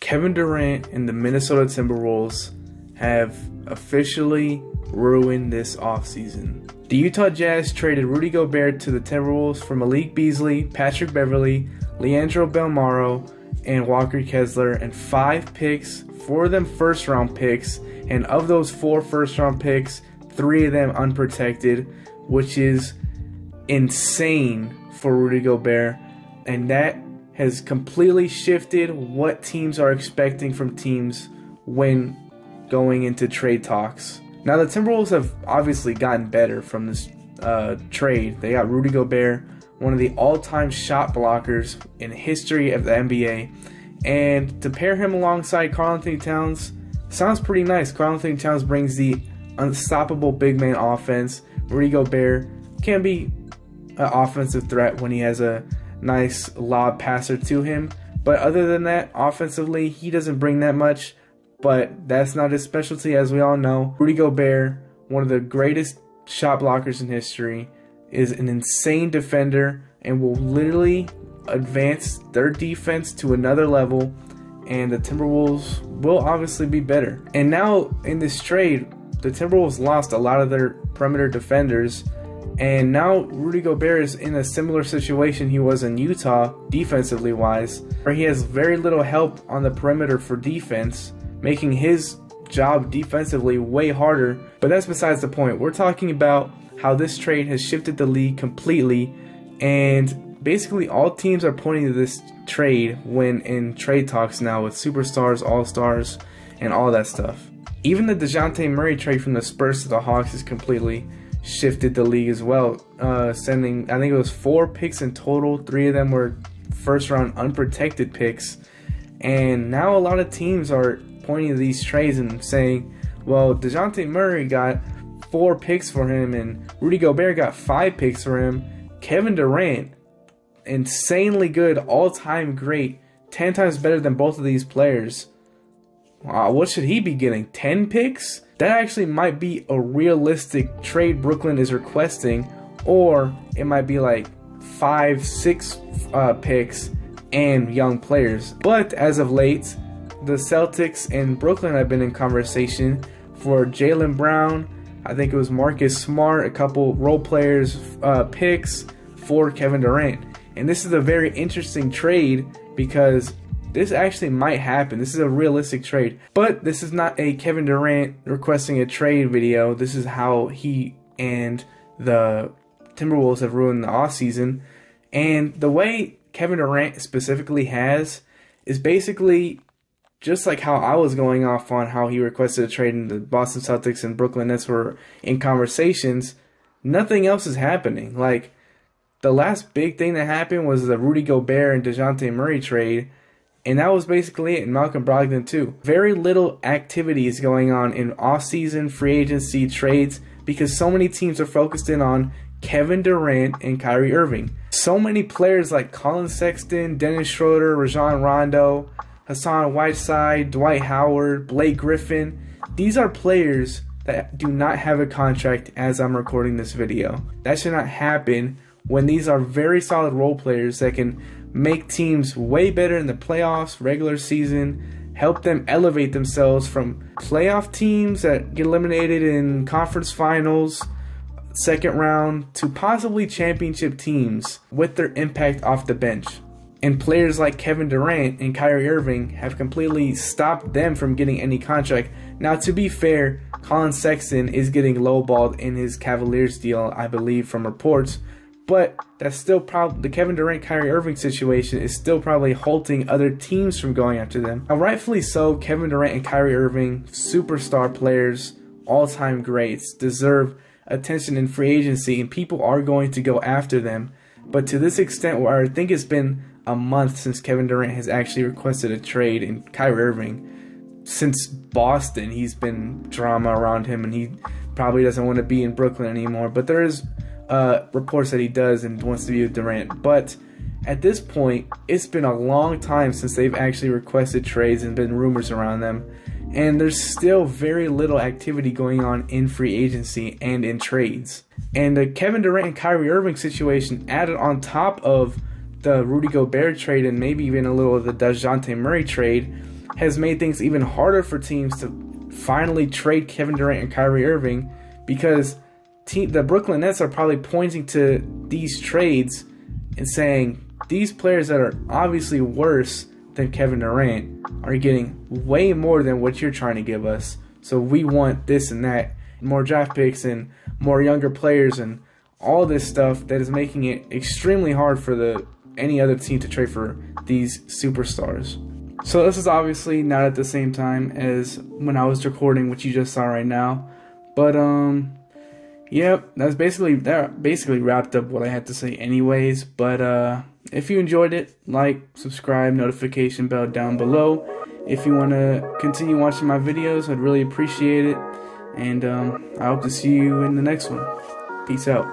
Kevin Durant and the Minnesota Timberwolves have officially ruined this offseason. The Utah Jazz traded Rudy Gobert to the Timberwolves for Malik Beasley, Patrick Beverley, Leandro Belmaro, and Walker Kessler, and 5 picks, 4 of them first-round picks, and of those 4 first-round picks, 3 of them unprotected, which is insane for Rudy Gobert, and that has completely shifted what teams are expecting from teams when going into trade talks. Now, the Timberwolves have obviously gotten better from this trade. They got Rudy Gobert, one of the all-time shot blockers in history of the NBA, and to pair him alongside Karl-Anthony Towns sounds pretty nice. Karl-Anthony Towns brings the unstoppable big man offense. Rudy Gobert can be an offensive threat when he has a nice lob passer to him, but other than that, offensively, he doesn't bring that much. But that's not his specialty, as we all know. Rudy Gobert, one of the greatest shot blockers in history, is an insane defender and will literally advance their defense to another level, and the Timberwolves will obviously be better. And now in this trade, the Timberwolves lost a lot of their perimeter defenders, and now Rudy Gobert is in a similar situation he was in Utah, defensively wise, where he has very little help on the perimeter for defense, making his job defensively way harder. But that's besides the point. We're talking about how this trade has shifted the league completely, and basically all teams are pointing to this trade when in trade talks now with superstars, all-stars, and all that stuff. Even the DeJounte Murray trade from the Spurs to the Hawks has completely shifted the league as well, sending, I think it was 4 picks in total. 3 of them were first-round unprotected picks, and now a lot of teams are pointing to these trades and saying, well, DeJounte Murray got 4 picks for him and Rudy Gobert got 5 picks for him. Kevin Durant, insanely good, all-time great, 10 times better than both of these players. Wow, what should he be getting? 10 picks? That actually might be a realistic trade Brooklyn is requesting, or it might be like 5, 6 picks and young players. But as of late, the Celtics and Brooklyn have been in conversation for Jaylen Brown. I think it was Marcus Smart, a couple role players picks for Kevin Durant. And this is a very interesting trade because this actually might happen. This is a realistic trade. But this is not a Kevin Durant requesting a trade video. This is how he and the Timberwolves have ruined the offseason. And the way Kevin Durant specifically has is basically just like how I was going off on how he requested a trade and the Boston Celtics and Brooklyn Nets were in conversations. Nothing else is happening. Like, the last big thing that happened was the Rudy Gobert and DeJounte Murray trade, and that was basically it, and Malcolm Brogdon too. Very little activity is going on in off-season free agency trades because so many teams are focused in on Kevin Durant and Kyrie Irving. So many players like Colin Sexton, Dennis Schroeder, Rajon Rondo, Hassan Whiteside, Dwight Howard, Blake Griffin. These are players that do not have a contract as I'm recording this video. That should not happen when these are very solid role players that can make teams way better in the playoffs, regular season, help them elevate themselves from playoff teams that get eliminated in conference finals, second round, to possibly championship teams with their impact off the bench. And players like Kevin Durant and Kyrie Irving have completely stopped them from getting any contract. Now, to be fair, Colin Sexton is getting lowballed in his Cavaliers deal, I believe, from reports. But that's still probably, the Kevin Durant-Kyrie Irving situation is still probably halting other teams from going after them. Now, rightfully so, Kevin Durant and Kyrie Irving, superstar players, all-time greats, deserve attention in free agency, and people are going to go after them. But to this extent, where I think it's been a month since Kevin Durant has actually requested a trade, and Kyrie Irving, since Boston, he's been drama around him, and he probably doesn't want to be in Brooklyn anymore. But there is reports that he does and wants to be with Durant. But at this point, it's been a long time since they've actually requested trades and been rumors around them. And there's still very little activity going on in free agency and in trades. And the Kevin Durant and Kyrie Irving situation added on top of the Rudy Gobert trade and maybe even a little of the DeJounte Murray trade has made things even harder for teams to finally trade Kevin Durant and Kyrie Irving, because the Brooklyn Nets are probably pointing to these trades and saying these players that are obviously worse than Kevin Durant are getting way more than what you're trying to give us. So we want this and that, more draft picks and more younger players and all this stuff that is making it extremely hard for any other team to trade for these superstars. So this is obviously not at the same time as when I was recording what you just saw right now. But yep, that basically wrapped up what I had to say anyways. But if you enjoyed it, like, subscribe, notification bell down below. If you want to continue watching my videos, I'd really appreciate it. And I hope to see you in the next one. Peace out.